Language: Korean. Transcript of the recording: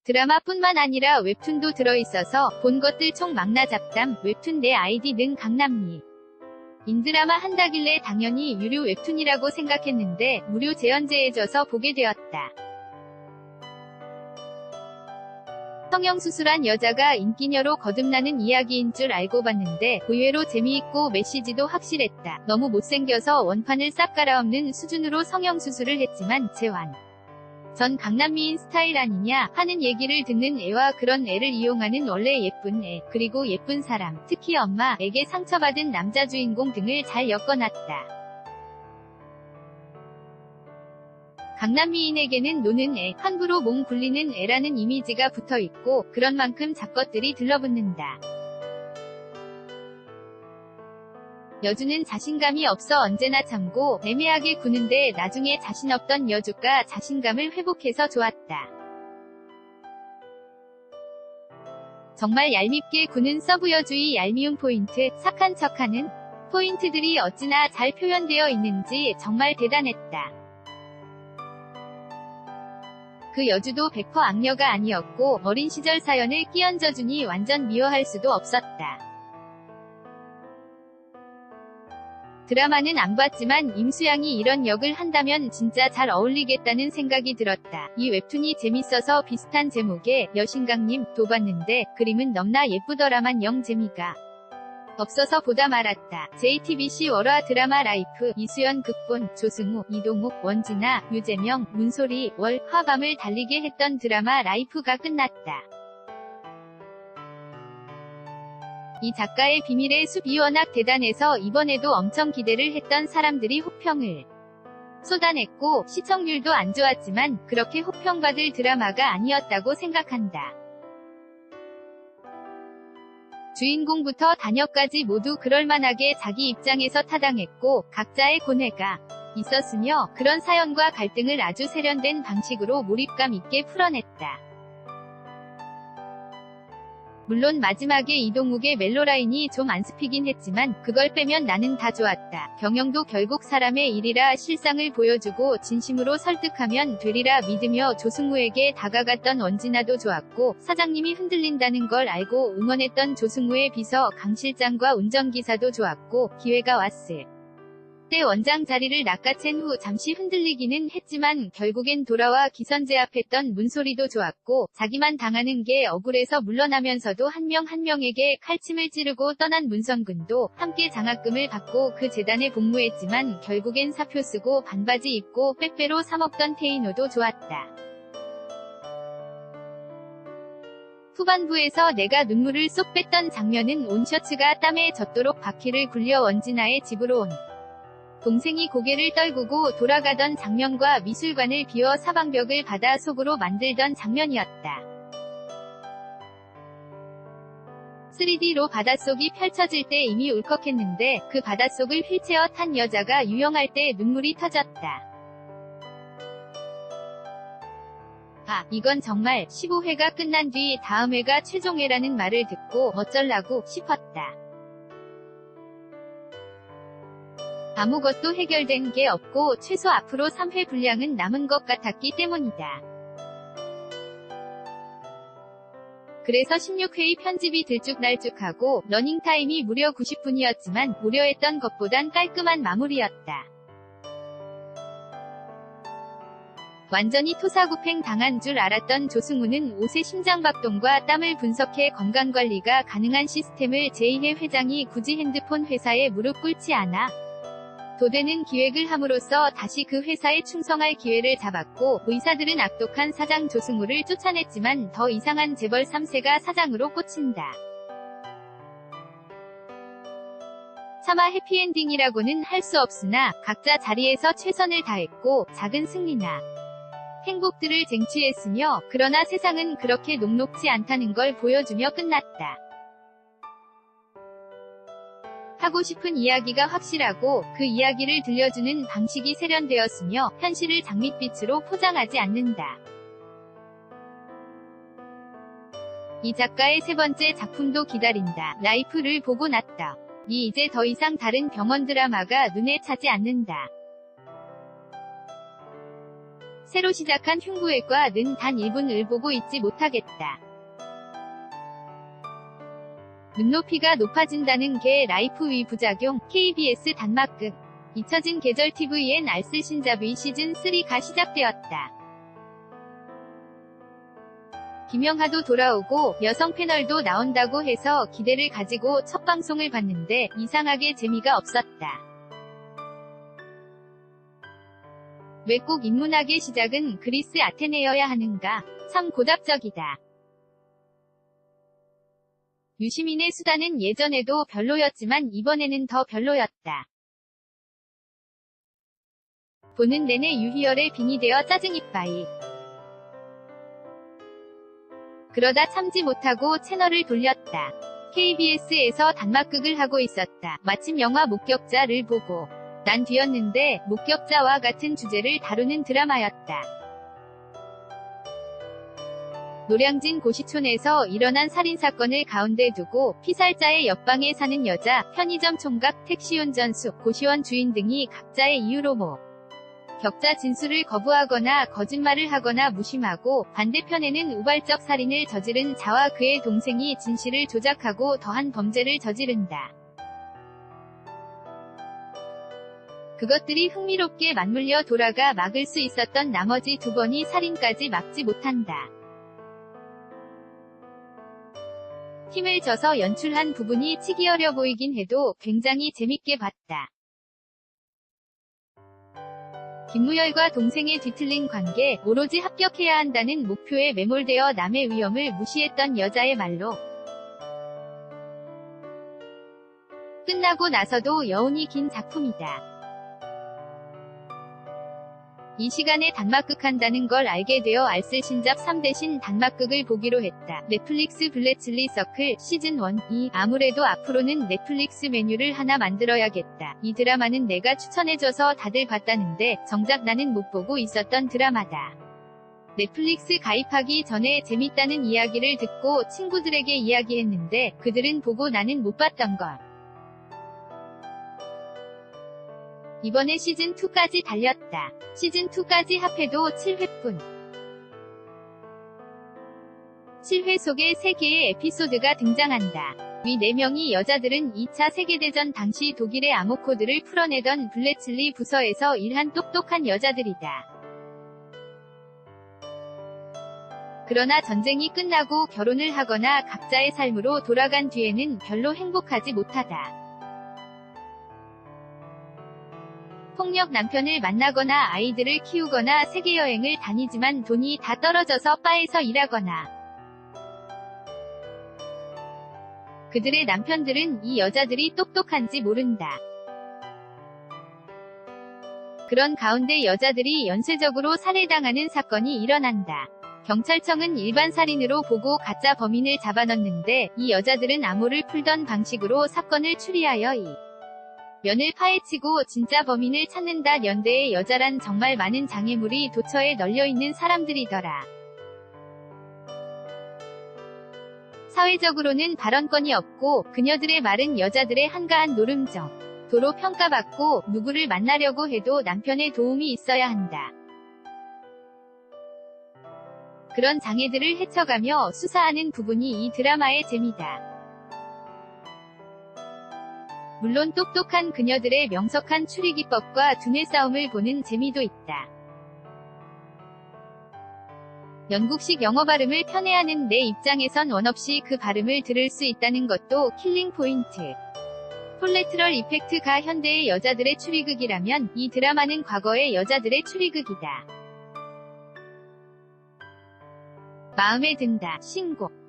드라마뿐만 아니라 웹툰도 들어있어서 본 것들 총 망나 잡담, 웹툰 내 아이디 등 강남미. 인드라마 한다길래 당연히 유료 웹툰이라고 생각했는데 무료 제연제해져서 보게 되었다. 성형수술한 여자가 인기녀로 거듭나는 이야기인 줄 알고 봤는데 의외로 재미있고 메시지도 확실했다. 너무 못생겨서 원판을 싹 갈아엎는 수준으로 성형수술을 했지만 재환. 전 강남미인 스타일 아니냐 하는 얘기를 듣는 애와 그런 애를 이용하는 원래 예쁜 애, 그리고 예쁜 사람, 특히 엄마에게 상처받은 남자 주인공 등을 잘 엮어놨다. 강남미인에게는 노는 애, 함부로 몸 굴리는 애라는 이미지가 붙어있고 그런 만큼 잡것들이 들러붙는다. 여주는 자신감이 없어 언제나 참고 애매하게 구는데 나중에 자신 없던 여주가 자신감을 회복해서 좋았다. 정말 얄밉게 구는 서브 여주의 얄미운 포인트, 착한 척하는 포인트들이 어찌나 잘 표현되어 있는지 정말 대단했다. 그 여주도 100% 악녀가 아니었고 어린 시절 사연을 끼얹어주니 완전 미워할 수도 없었다. 드라마는 안 봤지만 임수양이 이런 역을 한다면 진짜 잘 어울리겠다는 생각이 들었다. 이 웹툰이 재밌어서 비슷한 제목의 여신강님 도 봤는데 그림은 넘나 예쁘더라만 영 재미가 없어서 보다 말았다. JTBC 월화 드라마 라이프, 이수연 극본, 조승우, 이동욱, 원진아, 유재명, 문소리, 월, 화 밤을 달리게 했던 드라마 라이프가 끝났다. 이 작가의 비밀의 숲이 워낙 대단해서 이번에도 엄청 기대를 했던 사람들이 호평을 쏟아냈고 시청률도 안 좋았지만 그렇게 호평받을 드라마가 아니었다고 생각한다. 주인공부터 단역까지 모두 그럴만하게 자기 입장에서 타당했고 각자의 고뇌가 있었으며 그런 사연과 갈등을 아주 세련된 방식으로 몰입감 있게 풀어냈다. 물론 마지막에 이동욱의 멜로라인이 좀 안 습히긴 했지만 그걸 빼면 나는 다 좋았다. 경영도 결국 사람의 일이라 실상을 보여주고 진심으로 설득하면 되리라 믿으며 조승우에게 다가갔던 원진아도 좋았고 사장님이 흔들린다는 걸 알고 응원했던 조승우의 비서 강 실장과 운전기사도 좋았고 기회가 왔을 때 원장 자리를 낚아챈 후 잠시 흔들리기는 했지만 결국엔 돌아와 기선제압했던 문소리도 좋았고 자기만 당하는 게 억울해서 물러나면서도 한 명 한 명에게 칼침을 찌르고 떠난 문성근도 함께 장학금을 받고 그 재단에 복무했지만 결국엔 사표 쓰고 반바지 입고 빼빼로 사 먹던 태인호도 좋았다. 후반부에서 내가 눈물을 쏙 뺐던 장면은 온 셔츠가 땀에 젖도록 바퀴를 굴려 원진아의 집으로 온 동생이 고개를 떨구고 돌아가던 장면과 미술관을 비워 사방벽을 바다 속으로 만들던 장면이었다. 3D로 바닷속이 펼쳐질 때 이미 울컥했는데 그 바닷속을 휠체어 탄 여자가 유영할 때 눈물이 터졌다. 아, 이건 정말 15회가 끝난 뒤 다음 회가 최종회라는 말을 듣고 어쩔라고 싶었다. 아무것도 해결된 게 없고 최소 앞으로 3회 분량은 남은 것 같았기 때문이다. 그래서 16회의 편집이 들쭉날쭉하고 러닝타임이 무려 90분이었지만 우려했던 것보단 깔끔한 마무리였다. 완전히 토사구팽 당한 줄 알았던 조승우는 옷의 심장박동과 땀을 분석해 건강관리가 가능한 시스템을 제2의 회장이 굳이 핸드폰 회사에 무릎 꿇지 않아 도대는 기획을 함으로써 다시 그 회사에 충성할 기회를 잡았고 의사들은 악독한 사장 조승우를 쫓아냈지만 더 이상한 재벌 3세가 사장으로 꽂힌다. 차마 해피엔딩이라고는 할 수 없으나 각자 자리에서 최선을 다했고 작은 승리나 행복들을 쟁취했으며 그러나 세상은 그렇게 녹록지 않다는 걸 보여주며 끝났다. 하고 싶은 이야기가 확실하고 그 이야기를 들려주는 방식이 세련되었으며 현실을 장밋빛으로 포장하지 않는다. 이 작가의 세 번째 작품도 기다린다. 라이프를 보고 났다. 이제 더 이상 다른 병원 드라마가 눈에 차지 않는다. 새로 시작한 흉부외과는 단 1분을 보고 있지 못하겠다. 눈높이가 높아진다는 게 라이프 위 부작용. KBS 단막극 잊혀진 계절 TVN 알쓸 신잡이 시즌3가 시작되었다. 김영하도 돌아오고 여성 패널도 나온다고 해서 기대를 가지고 첫 방송을 봤는데 이상하게 재미가 없었다. 왜 꼭 인문학의 시작은 그리스 아테네여야 하는가? 참 고답적이다. 유시민의 수다는 예전에도 별로였지만 이번에는 더 별로였다. 보는 내내 유희열의 빙이 되어 짜증이빠이. 그러다 참지 못하고 채널을 돌렸다. KBS에서 단막극을 하고 있었다. 마침 영화 목격자를 보고 난 뒤였는데 목격자와 같은 주제를 다루는 드라마였다. 노량진 고시촌에서 일어난 살인사건을 가운데 두고 피살자의 옆방에 사는 여자, 편의점 총각, 택시 운전수, 고시원 주인 등이 각자의 이유로 격자 진술을 거부하거나 거짓말을 하거나 무심하고, 반대편에는 우발적 살인을 저지른 자와 그의 동생이 진실을 조작하고 더한 범죄를 저지른다. 그것들이 흥미롭게 맞물려 돌아가 막을 수 있었던 나머지 두 번이 살인까지 막지 못한다. 힘을 줘서 연출한 부분이 치기 어려 보이긴 해도 굉장히 재밌게 봤다. 김무열과 동생의 뒤틀린 관계, 오로지 합격해야 한다는 목표에 매몰되어 남의 위험을 무시했던 여자의 말로 끝나고 나서도 여운이 긴 작품이다. 이 시간에 단막극 한다는 걸 알게 되어 알쓸 신잡 3 대신 단막극을 보기로 했다. 넷플릭스 블랙칠리 서클 시즌1, 2. 아무래도 앞으로는 넷플릭스 메뉴를 하나 만들어야겠다. 이 드라마는 내가 추천해줘서 다들 봤다는데 정작 나는 못 보고 있었던 드라마다. 넷플릭스 가입하기 전에 재밌다는 이야기를 듣고 친구들에게 이야기했는데 그들은 보고 나는 못 봤던 걸. 이번에 시즌2까지 달렸다. 시즌2까지 합해도 7회뿐. 7회 속에 3개의 에피소드가 등장한다. 위 4명의 여자들은 2차 세계대전 당시 독일의 암호코드를 풀어내던 블랙칠리 부서에서 일한 똑똑한 여자들이다. 그러나 전쟁이 끝나고 결혼을 하거나 각자의 삶으로 돌아간 뒤에는 별로 행복하지 못하다. 폭력 남편을 만나거나 아이들을 키우거나 세계여행을 다니지만 돈이 다 떨어져서 바에서 일하거나. 그들의 남편들은 이 여자들이 똑똑한지 모른다. 그런 가운데 여자들이 연쇄적으로 살해당하는 사건이 일어난다. 경찰청은 일반 살인으로 보고 가짜 범인을 잡아넣는데 이 여자들은 암호를 풀던 방식으로 사건을 추리하여 이 면을 파헤치고 진짜 범인을 찾는다. 연대의 여자란 정말 많은 장애물이 도처에 널려있는 사람들이더라. 사회적으로는 발언권이 없고 그녀들의 말은 여자들의 한가한 노름정. 도로 평가받고 누구를 만나려고 해도 남편의 도움이 있어야 한다. 그런 장애들을 헤쳐가며 수사하는 부분이 이 드라마의 재미다. 물론 똑똑한 그녀들의 명석한 추리기법과 두뇌 싸움을 보는 재미도 있다. 영국식 영어 발음을 편애하는 내 입장에선 원없이 그 발음을 들을 수 있다는 것도 킬링 포인트. 콜레트럴 이펙트가 현대의 여자들의 추리극이라면 이 드라마는 과거의 여자들의 추리극이다. 마음에 든다. 신곡.